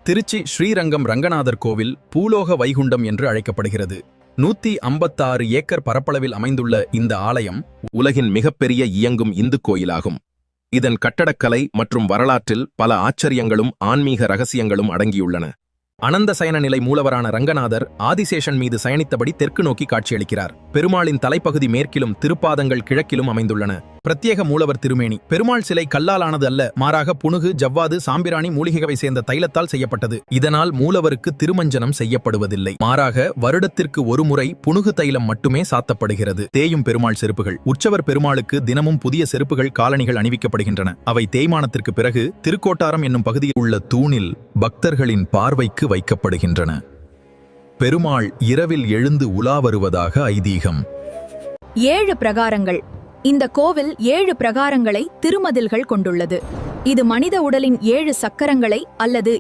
திருச்சி ஸ்ரீரங்கம் ரங்கநாதர் கோவில் பூலோக வைகுண்டம் என்று அழைக்கப்படுகிறது. 156 ஏக்கர் பரப்பளவில் அமைந்துள்ள இந்த ஆலயம் உலகின் மிகப்பெரிய இயங்கும் இந்து கோயிலாகும். இதன் கட்டடக்கலை மற்றும் வரலாற்றில் பல ஆச்சரியங்களும் ஆன்மீக ரகசியங்களும் அடங்கியுள்ளன. அனந்த சயன நிலை மூலவரான ரங்கநாதர் ஆதிசேஷன் மீது சயனித்தபடி தெற்கு நோக்கி காட்சியளிக்கிறார். பெருமாளின் தலைப்பகுதி மேற்கிலும் திருப்பாதங்கள் கிழக்கிலும் அமைந்துள்ளன. பிரத்யேக மூலவர் திருமேனி. பெருமாள் சிலை கல்லாலானது அல்ல, மாறாக புனுகு, ஜவ்வாது, சாம்பிராணி மூலிகைவை சேர்ந்த தைலத்தால் செய்யப்பட்டது. இதனால் மூலவருக்கு திருமஞ்சனம் செய்யப்படுவதில்லை. மாறாக வருடத்திற்கு ஒரு முறை புனுகு தைலம் மட்டுமே சாத்தப்படுகிறது. தேயும் பெருமாள் செருப்புகள். உற்சவர் பெருமாளுக்கு தினமும் புதிய செருப்புகள், காலணிகள் அணிவிக்கப்படுகின்றன. அவை தேய்மானத்திற்கு பிறகு திருக்கோட்டாரம் என்னும் பகுதியில் உள்ள தூணில் பக்தர்களின் பார்வைக்கு வைக்கப்படுகின்றன. பெருமாள் இரவில் எழுந்து உலா வருவதாக ஐதீகம். 7 பிரகாரங்கள். இந்த கோவில் 7 பிரகாரங்களை திருமதில்கள் கொண்டுள்ளது. இது மனித உடலின் 7 சக்கரங்களை அல்லது